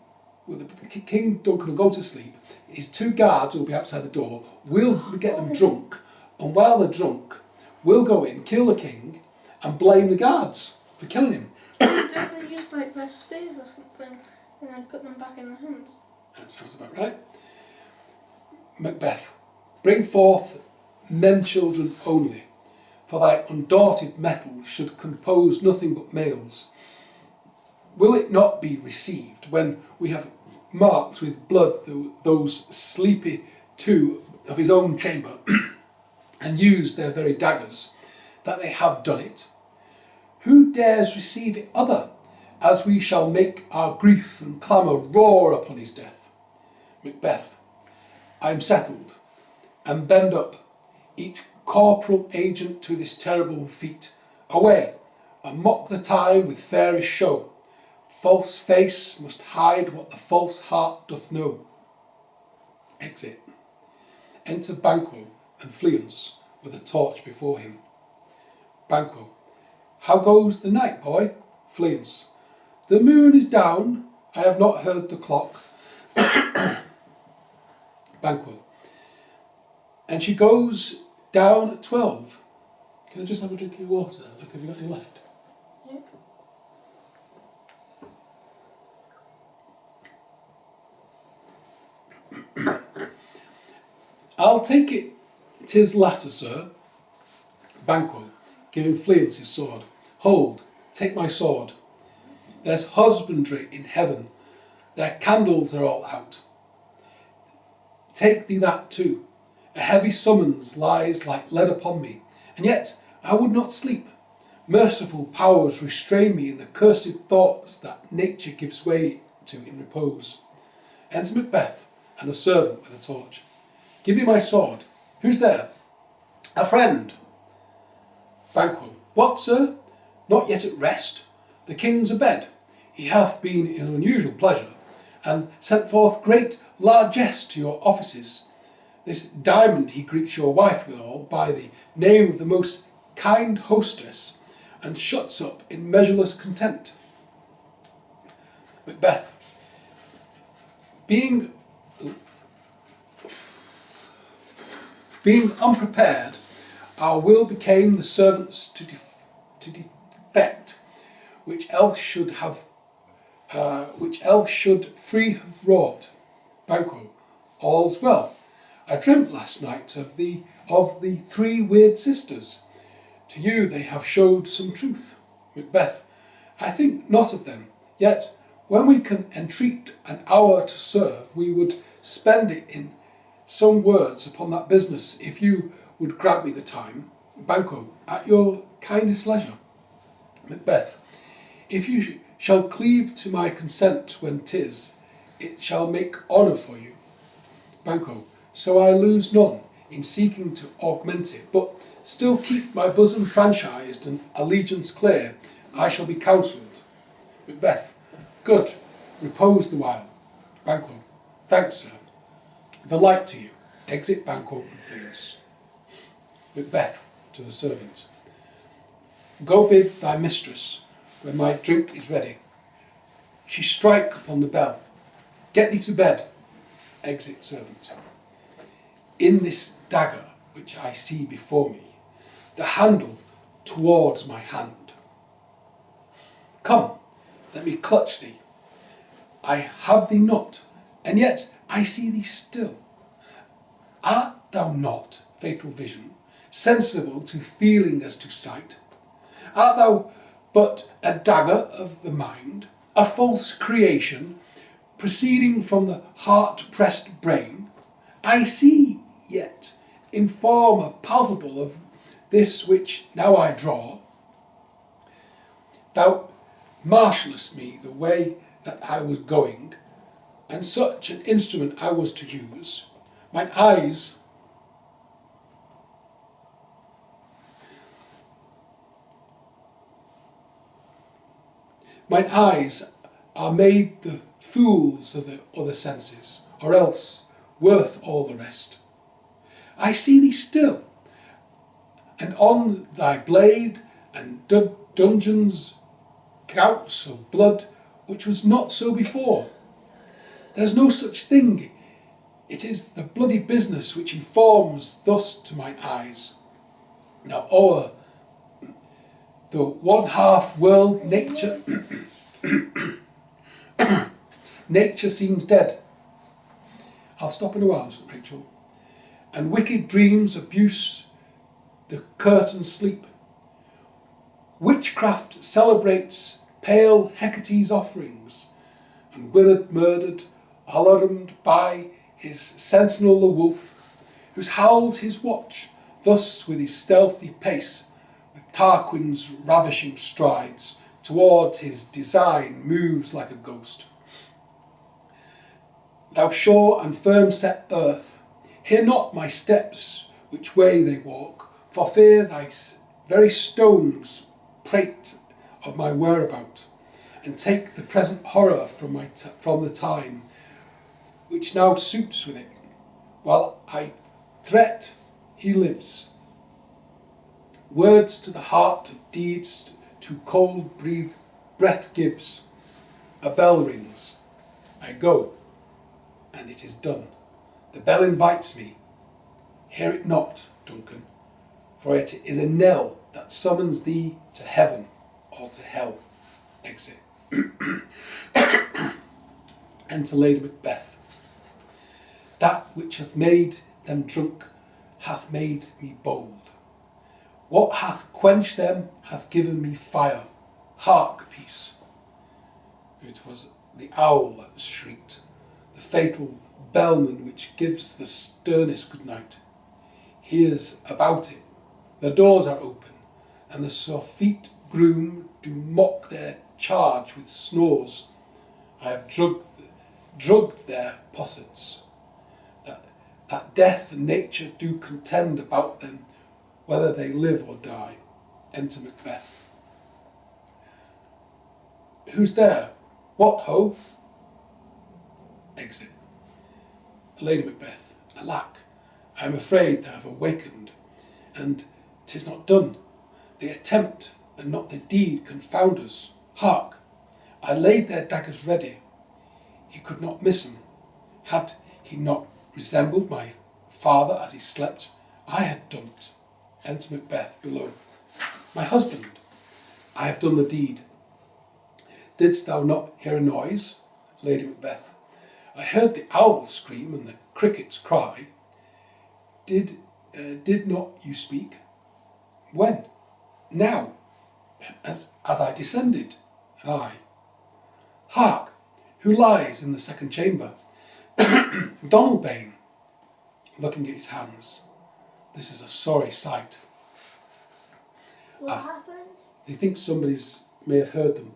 King Duncan will go to sleep, his two guards will be outside the door, we'll get them drunk, and while they're drunk, we'll go in, kill the king, and blame the guards for killing him. Don't they use like their spears or something, and then put them back in their hands? That sounds about right. Macbeth. Bring forth men children only, for thy undaunted metal should compose nothing but males. Will it not be received when we have marked with blood those sleepy two of his own chamber, and used their very daggers, that they have done it? Who dares receive it other, as we shall make our grief and clamour roar upon his death. Macbeth. I am settled, and bend up, each corporal agent to this terrible feat. Away, and mock the time with fairest show. False face must hide what the false heart doth know. Exit. Enter Banquo and Fleance with a torch before him. Banquo. How goes the night, boy? Fleance. The moon is down. I have not heard the clock. Banquo. And she goes down at 12. Can I just have a drink of your water? Look, have you got any left? Yeah. I'll take it 'tis latter, sir. Banquo, giving Fleance his sword. Hold, take my sword. There's husbandry in heaven. Their candles are all out. Take thee that too. A heavy summons lies like lead upon me, and yet I would not sleep. Merciful powers restrain me in the cursed thoughts that nature gives way to in repose. Enter Macbeth and a servant with a torch. Give me my sword. Who's there? A friend. Banquo. What, sir? Not yet at rest? The king's abed. He hath been in unusual pleasure, and sent forth great largesse to your offices. This diamond he greets your wife withal by the name of the most kind hostess, and shuts up in measureless content. Macbeth. Being unprepared, our will became the servants to defect, which else should free have wrought. Banquo. All's well. I dreamt last night of the 3 weird sisters. To you they have showed some truth. Macbeth. I think not of them. Yet, when we can entreat an hour to serve, we would spend it in some words upon that business, if you would grant me the time. Banquo. At your kindest leisure. Macbeth. If you shall cleave to my consent when 'tis, it shall make honour for you. Banquo. So I lose none in seeking to augment it, but still keep my bosom franchised and allegiance clear. I shall be counselled. Macbeth. Good. Repose the while. Banquo. Thanks, sir. The like to you. Exit Banquo and Fleance. Macbeth to the servant. Go bid thy mistress, when my drink is ready. She strike upon the bell. Get thee to bed. Exit servant. In this dagger which I see before me, the handle towards my hand. Come, let me clutch thee. I have thee not, and yet I see thee still. Art thou not, fatal vision, sensible to feeling as to sight? Art thou but a dagger of the mind, a false creation, proceeding from the heart-pressed brain? I see yet, in form a palpable of this which now I draw. Thou marshallest me the way that I was going, and such an instrument I was to use. Mine eyes are made the fools of the other senses, or else worth all the rest. I see thee still, and on thy blade and dungeons gouts of blood, which was not so before. There's no such thing. It is the bloody business which informs thus to mine eyes. Now o'er the one half world nature nature seems dead. I'll stop in a while, Rachel. And wicked dreams abuse the curtain sleep. Witchcraft celebrates pale Hecate's offerings, and withered murdered, alarmed by his sentinel the wolf, whose howls his watch, thus with his stealthy pace, with Tarquin's ravishing strides, towards his design moves like a ghost. Thou sure and firm set earth, hear not my steps which way they walk, for fear thy very stones prate of my whereabout, and take the present horror from the time which now suits with it. While I threat, he lives. Words to the heart of deeds to cold breath gives. A bell rings. I go, and it is done. The bell invites me. Hear it not, Duncan, for it is a knell that summons thee to heaven or to hell. Exit. Enter Lady Macbeth. That which hath made them drunk hath made me bold. What hath quenched them hath given me fire. Hark, peace. It was the owl that shrieked, the fatal bellman which gives the sternest good night. Here's about it. The doors are open, and the surfeit groom do mock their charge with snores. I have drugged their possets. That death and nature do contend about them, whether they live or die. Enter Macbeth. Who's there? What, ho? Exit. Lady Macbeth. Alack, I am afraid they have awakened, and 'tis not done. The attempt and not the deed confound us. Hark, I laid their daggers ready. He could not miss 'em. Had he not resembled my father as he slept, I had done't. Enter Macbeth below. My husband, I have done the deed. Didst thou not hear a noise? Lady Macbeth. I heard the owl scream and the crickets cry. Did not you speak? When? Now, as I descended. Aye. Hark, who lies in the second chamber? Donalbain, looking at his hands. This is a sorry sight. What happened? They think somebody's may have heard them.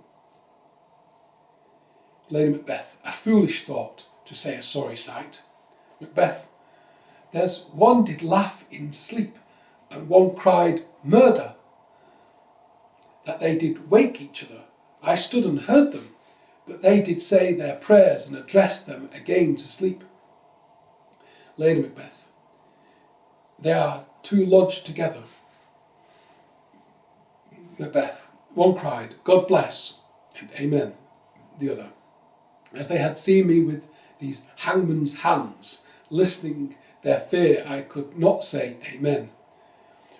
Lady Macbeth, a foolish thought to say a sorry sight. Macbeth, there's one did laugh in sleep, and one cried murder. That they did wake each other. I stood and heard them, but they did say their prayers and address them again to sleep. Lady Macbeth, they are two lodged together. Macbeth, one cried, God bless, and amen, the other. As they had seen me with these hangman's hands, listening their fear, I could not say amen,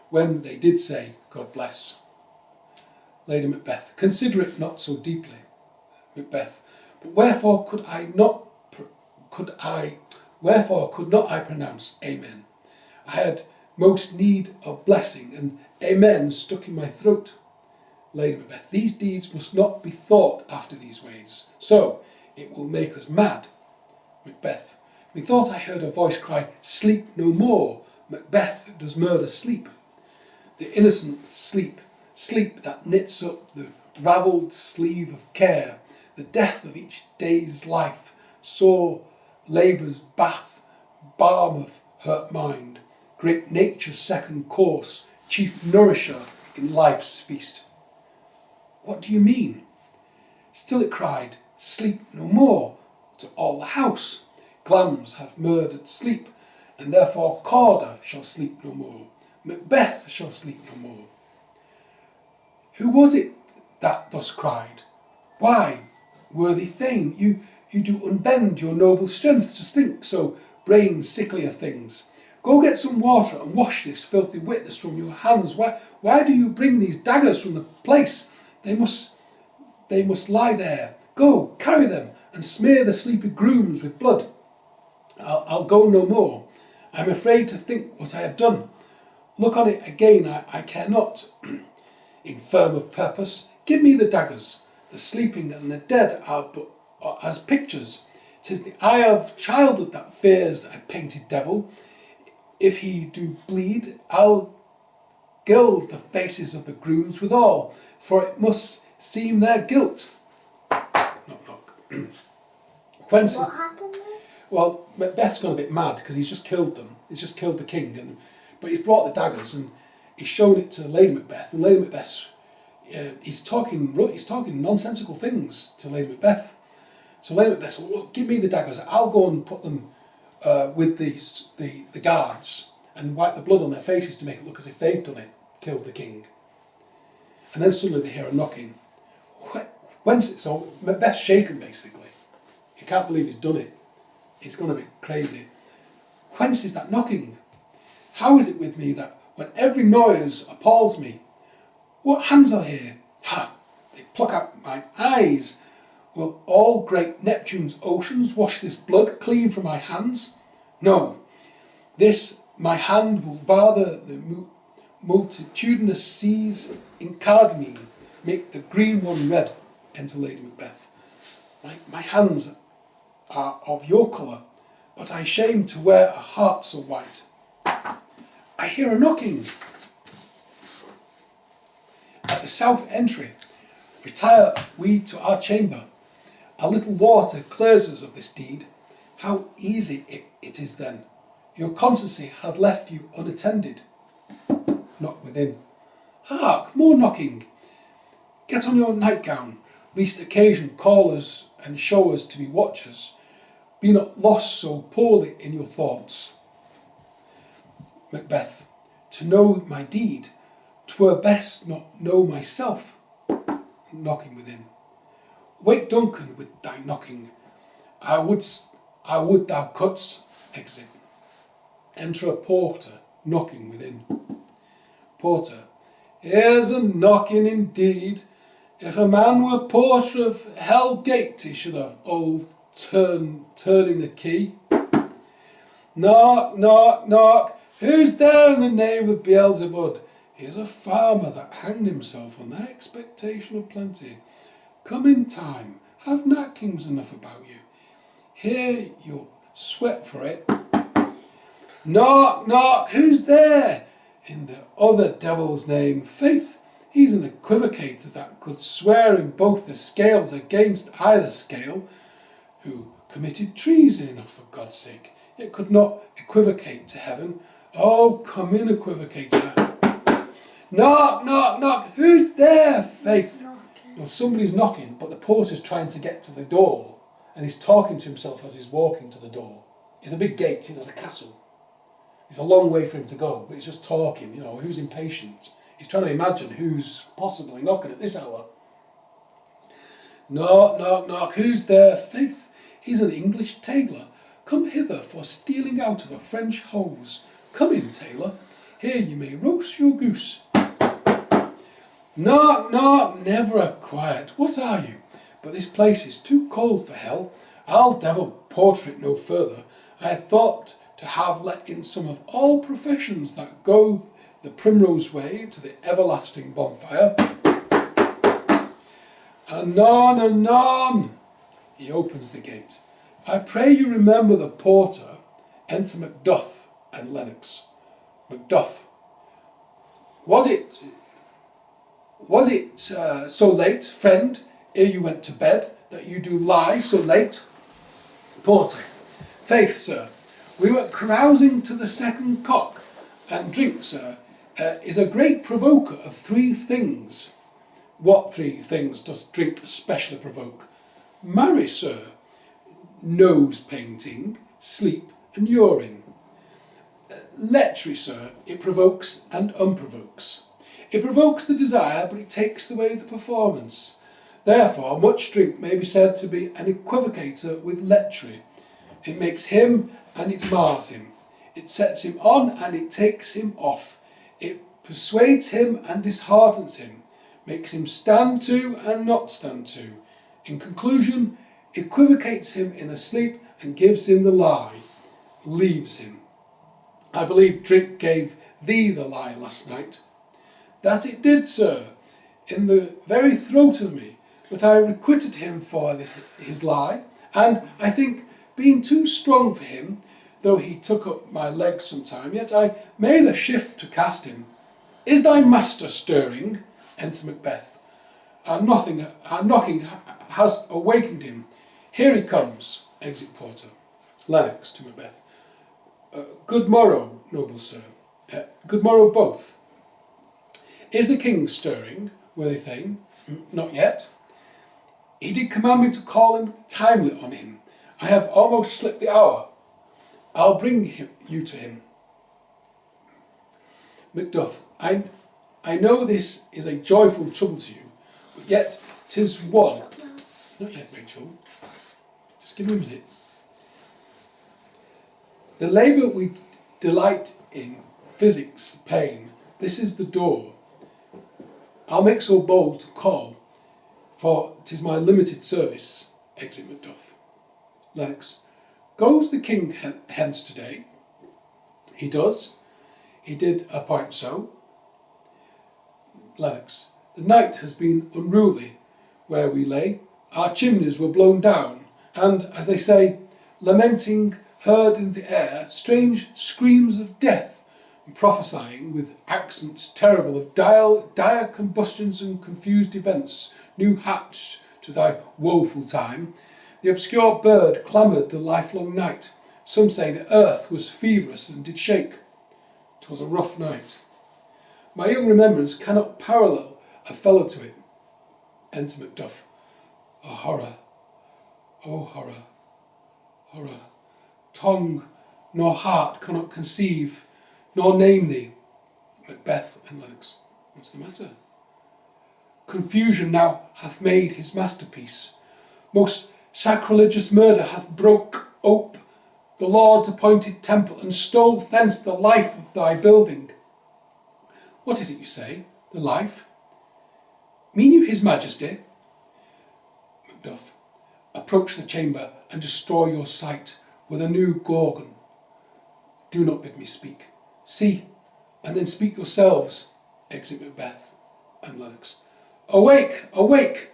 when they did say, God bless. Lady Macbeth, consider it not so deeply. Macbeth, but wherefore could not I pronounce amen? I had most need of blessing, and amen stuck in my throat. Lady Macbeth, these deeds must not be thought after these ways, so it will make us mad. Macbeth, methought I heard a voice cry, sleep no more, Macbeth does murder sleep. The innocent sleep, sleep that knits up the ravelled sleeve of care, the death of each day's life, sore labour's bath, balm of hurt mind, great nature's second course, chief nourisher in life's feast. What do you mean? Still it cried, sleep no more, to all the house. Glamis hath murdered sleep, and therefore Corder shall sleep no more. Macbeth shall sleep no more. Who was it that thus cried? Why, worthy Thane, you do unbend your noble strength to think so brain sicklier things. Go get some water and wash this filthy witness from your hands. Why do you bring these daggers from the place? They must lie there. Go, carry them, and smear the sleepy grooms with blood. I'll go no more. I am afraid to think what I have done. Look on it again, I care not. Infirm of purpose, give me the daggers. The sleeping and the dead are but as pictures. 'Tis the eye of childhood that fears a painted devil. If he do bleed, I'll gild the faces of the grooms withal, for it must seem their guilt. Knock, knock. Whence What is... happened there? Well, Macbeth's gone a bit mad because he's just killed them. He's just killed the king, but he's brought the daggers and he's shown it to Lady Macbeth, and Lady Macbeth's he's talking nonsensical things to Lady Macbeth. So Lady Macbeth said, "Look, give me the daggers. I'll go and put them with the guards and wipe the blood on their faces to make it look as if they've done it, killed the king." And then suddenly they hear a knocking. So Macbeth's shaken basically. He can't believe he's done it. He's gone a bit crazy. Whence is that knocking? How is it with me that when every noise appalls me, what hands are here? Ha! They pluck out mine eyes. Will all great Neptune's oceans wash this blood clean from my hands? No. This my hand will bother the multitudinous seas in Cardamine, make the green one red. Enter Lady Macbeth. My hands are of your colour, but I shame to wear a heart so white. I hear a knocking. At the south entry, retire we to our chamber. A little water clears us of this deed. How easy it is then. Your constancy hath left you unattended. Knock within. Hark, more knocking. Get on your nightgown, lest occasion call us and show us to be watchers. Be not lost so poorly in your thoughts. Macbeth. To know my deed, 'twere best not know myself. Knocking within. Wake Duncan with thy knocking. I would thou couldst. Exit. Enter a porter, knocking within. Porter. Here's a knocking indeed. If a man were porter of Hell Gate, he should have old turning the key. Knock, knock, knock. Who's there in the name of Beelzebub? Here's a farmer that hanged himself on the expectation of plenty. Come in time, have napkins enough about you. Here you'll sweat for it. Knock, knock, who's there? In the other devil's name, faith, he's an equivocator that could swear in both the scales against either scale, who committed treason enough for God's sake, yet could not equivocate to heaven. Oh, come in, equivocator. Knock, knock, knock, who's there, faith? Well, somebody's knocking, but the porter's trying to get to the door, and he's talking to himself as he's walking to the door. It's a big gate, it has a castle. It's a long way for him to go, but he's just talking, who's impatient. He's trying to imagine who's possibly knocking at this hour. Knock, knock, knock, who's there, faith? He's an English tailor, come hither for stealing out of a French hose. Come in, tailor, here you may roast your goose. Knock, knock, never a quiet, what are you? But this place is too cold for hell. I'll devil porter it no further. I thought to have let in some of all professions that go the primrose way to the everlasting bonfire. Anon, anon. He opens the gate. I pray you remember the porter. Enter Macduff and Lennox. Macduff. Was it so late, friend, ere you went to bed, that you do lie so late? Porter. Faith, sir, we were carousing to the second cock, and drink, sir, is a great provoker of 3 things. What 3 things does drink especially provoke? Marry, sir, nose painting, sleep, and urine. Lechery, sir, it provokes and unprovokes. It provokes the desire, but it takes away the performance. Therefore, much drink may be said to be an equivocator with lechery. It makes him and it mars him. It sets him on and it takes him off. It persuades him and disheartens him, makes him stand to and not stand to. In conclusion, equivocates him in a sleep and gives him the lie, leaves him. I believe drink gave thee the lie last night. That it did, sir, in the very throat of me, but I requited him for his lie, and I think, being too strong for him, though he took up my legs sometime, yet I made a shift to cast him. Is thy master stirring? Enter Macbeth. Our knocking has awakened him. Here he comes. Exit porter. Lennox to Macbeth. Good morrow, noble sir. Good morrow both. Is the king stirring, worthy thane? Not yet. He did command me to call him timely on him. I have almost slipped the hour. I'll bring you to him. Macduff, I know this is a joyful trouble to you, but yet 'tis one. Not yet, Rachel. Just give me a minute. The labour we delight in, physics, pain, this is the door. I'll make so bold to call, for 'tis my limited service. Exit Macduff. Lennox. Goes the king hence today? He does. He did appoint so. Lennox. The night has been unruly where we lay. Our chimneys were blown down, and, as they say, lamenting heard in the air strange screams of death, and prophesying with accents terrible of dire combustions and confused events new hatched to thy woeful time. The obscure bird clamoured the lifelong night. Some say the earth was feverous and did shake. 'Twas a rough night. My young remembrance cannot parallel a fellow to it. Enter Macduff. A horror, oh horror, horror. Tongue nor heart cannot conceive, nor name thee. Macbeth and Lennox. What's the matter? Confusion now hath made his masterpiece. Most sacrilegious murder hath broke ope the Lord's appointed temple, and stole thence the life of thy building. What is it you say? The life? Mean you his majesty? Macduff. Approach the chamber and destroy your sight with a new Gorgon. Do not bid me speak. See, and then speak yourselves. Exit Macbeth and Lennox. Awake, awake!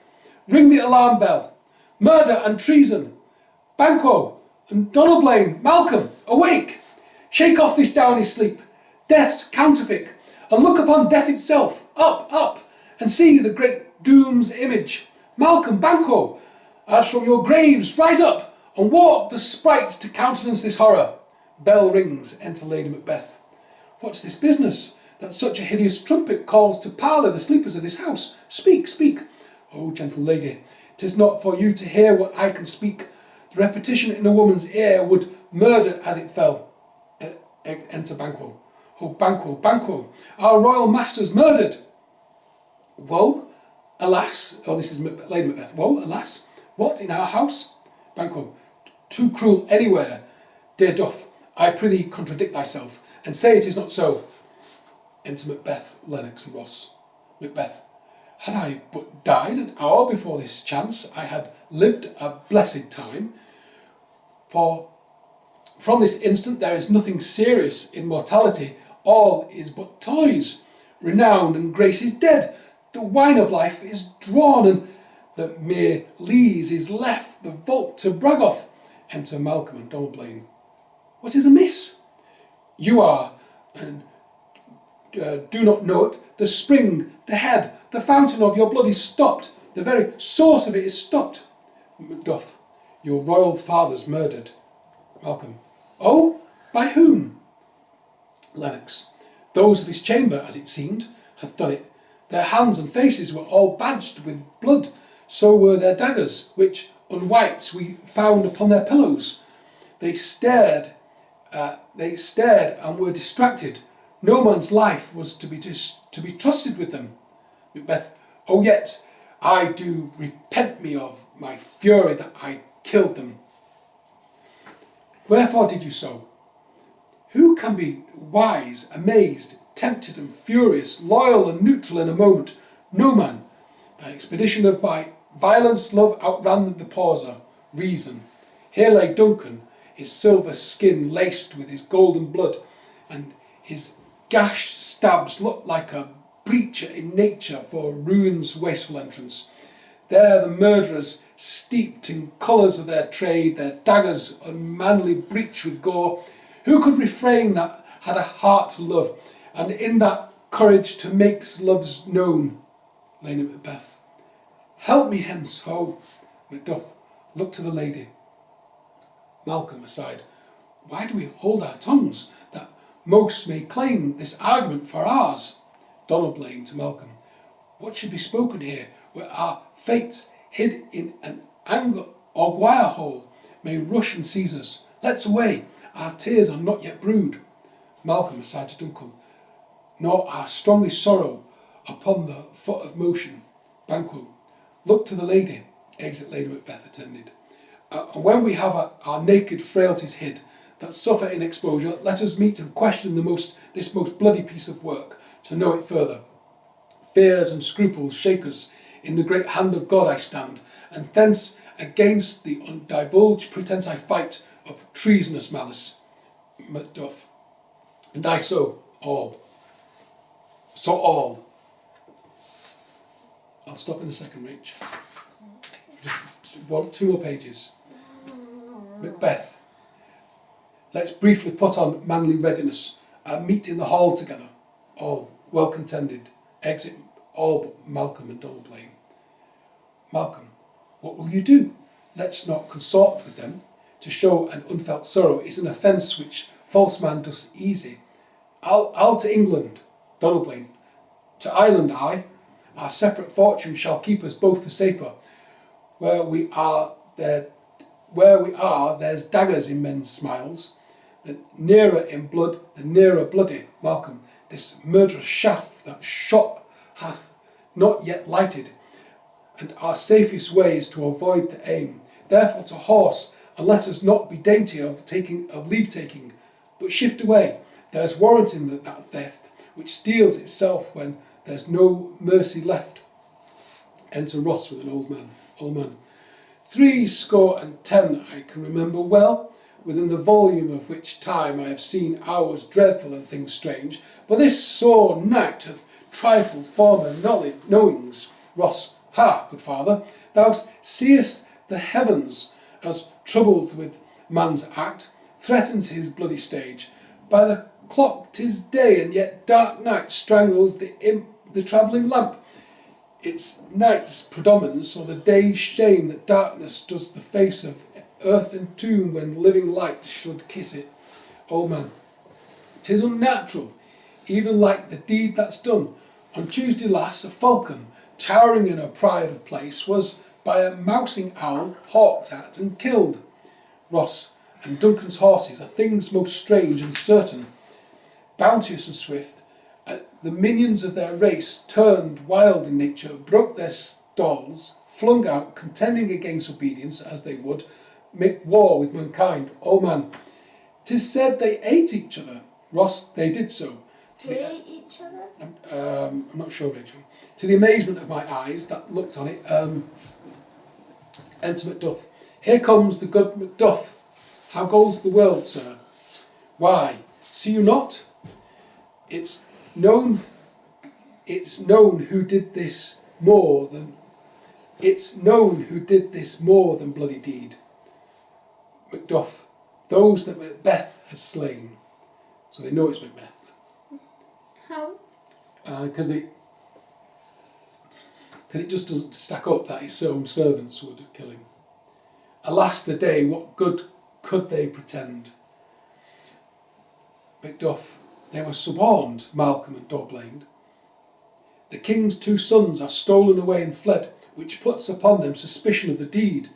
Ring the alarm bell. Murder and treason. Banquo and Donalbain, Malcolm, awake! Shake off this downy sleep, death's counterfeit, and look upon death itself. Up, up, and see the great doom's image. Malcolm, Banquo, as from your graves, rise up, and walk the sprites to countenance this horror. Bell rings, enter Lady Macbeth. What's this business, that such a hideous trumpet calls to parley the sleepers of this house? Speak, speak. O gentle lady, 'tis not for you to hear what I can speak. The repetition in a woman's ear would murder as it fell. Enter Banquo. Oh, Banquo, Banquo, our royal master's murdered. Woe, alas, oh, this is Lady Macbeth. Woe, alas, what, in our house? Banquo, too cruel anywhere. Dear Duff, I prithee contradict thyself, and say it is not so. Enter Macbeth, Lennox, and Ross. Macbeth, had I but died an hour before this chance, I had lived a blessed time. For from this instant there is nothing serious in mortality. All is but toys. Renown and grace is dead. The wine of life is drawn, and the mere lees is left the vault to brag of. Enter Malcolm and Donalbain. What is amiss? You are, and do not know it, the spring, the head, the fountain of your blood is stopped. The very source of it is stopped. Macduff, your royal father's murdered. Malcolm. Oh, by whom? Lennox. Those of his chamber, as it seemed, hath done it. Their hands and faces were all badged with blood. So were their daggers, which, unwiped, we found upon their pillows. They stared and were distracted. No man's life was to be trusted with them. Macbeth. Oh, yet I do repent me of my fury that I killed them. Wherefore did you so? Who can be wise, amazed, tempted and furious, loyal and neutral in a moment? No man. Thy expedition of my violence, love outran the pauser, reason. Here lay Duncan, his silver skin laced with his golden blood, and his gashed stabs looked like a breacher in nature for ruin's wasteful entrance. There the murderers, steeped in colours of their trade, their daggers unmanly breached with gore, who could refrain that had a heart to love, and in that courage to make love's known? Lady Macbeth. Help me hence, ho! Macduff looked to the lady. Malcolm aside. Why do we hold our tongues, that most may claim this argument for ours? Donald Blaine to Malcolm. What should be spoken here, where our fates, hid in an aguirre hole, may rush and seize us? Let's away, our tears are not yet brewed. Malcolm aside to Duncan. Nor our strongest sorrow upon the foot of motion. Banquo. Look to the lady. Exit Lady Macbeth attended. And when we have our naked frailties hid, that suffer in exposure, let us meet and question this most bloody piece of work, to know it further. Fears and scruples shake us. In the great hand of God I stand, and thence against the undivulged pretence I fight of treasonous malice. Macduff. And I so all. I'll stop in a second, Rach. Just two more pages. Macbeth. Let's briefly put on manly readiness and meet in the hall together. All well contended. Exit all but Malcolm and Donald Blaine. Malcolm. What will you do? Let's not consort with them. To show an unfelt sorrow is an offence which false man does easy. I'll to England. Donald Blaine. To Ireland I. Our separate fortune shall keep us both the safer. Where we are, there's daggers in men's smiles. The nearer in blood, the nearer bloody. Malcolm. This murderous shaft that shot hath not yet lighted, and our safest way is to avoid the aim. Therefore to horse, and let us not be dainty of leave taking, but shift away. There's warrant in that theft, which steals itself when there's no mercy left. Enter Ross with an old man. 70 I can remember well, within the volume of which time I have seen hours dreadful and things strange, but this sore night hath trifled former knowings. Ross. Ha, good father, thou seest the heavens as troubled with man's act, threatens his bloody stage. By the clock 'tis day, and yet dark night strangles the travelling lamp. It's night's predominance, or the day's shame, that darkness does the face of earth and tomb when living light should kiss it. Old man. 'Tis unnatural, even like the deed that's done. On Tuesday last, a falcon, towering in a pride of place, was by a mousing owl hawked at and killed. Ross. And Duncan's horses are things most strange and certain, bounteous and swift. The minions of their race turned wild in nature, broke their stalls, flung out, contending against obedience as they would, make war with mankind. Old man. 'Tis said they ate each other. Ross. They did so. They ate each other? I'm not sure, Rachel. To the amazement of my eyes that looked on it, enter Macduff. Here comes the good Macduff. How goes the world, sir? Why, see you not? It's known who did this more than bloody deed. Macduff. Those that Macbeth has slain. So they know it's Macbeth. How? Because it just doesn't stack up that his own servants would kill him. Alas the day, what good could they pretend? Macduff. They were suborned, Malcolm and Doblain. The king's 2 sons are stolen away and fled, which puts upon them suspicion of the deed.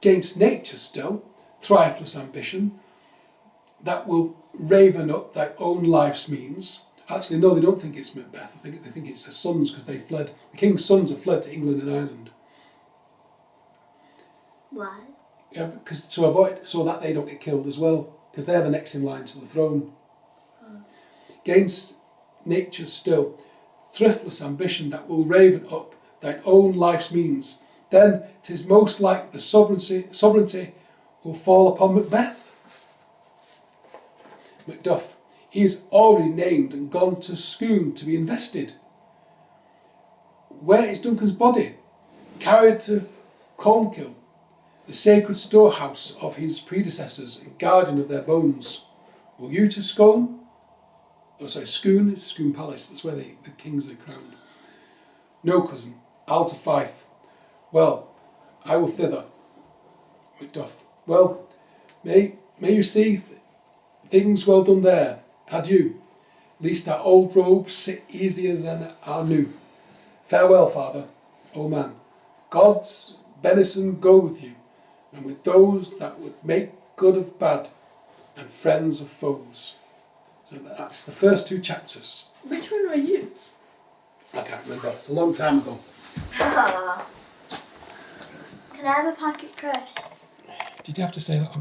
Gainst nature still, thrifeless ambition, that will raven up thy own life's means. Actually, no, they don't think it's Macbeth. They think it's the sons, because they fled. The king's sons have fled to England and Ireland. Why? Yeah, because to avoid, so that they don't get killed as well, because they're the next in line to the throne. Gainst nature still, thriftless ambition that will raven up thine own life's means. Then 'tis most like the sovereignty will fall upon Macbeth. Macduff. He is already named and gone to Scone to be invested. Where is Duncan's body? Carried to Cornkill, the sacred storehouse of his predecessors and guardian of their bones. Will you to Scone? Scone is Scone Palace. That's where the kings are crowned. No, cousin, I'll to Fife. Well, I will thither. Macduff. Well, may you see things well done there. Adieu. Least our old robes sit easier than our new. Farewell, father, old man. God's benison go with you, and with those that would make good of bad, and friends of foes. So that's the first 2 chapters. Which one are you? I can't remember. It's a long time ago. Can I have a packet crisp? Did you have to say that?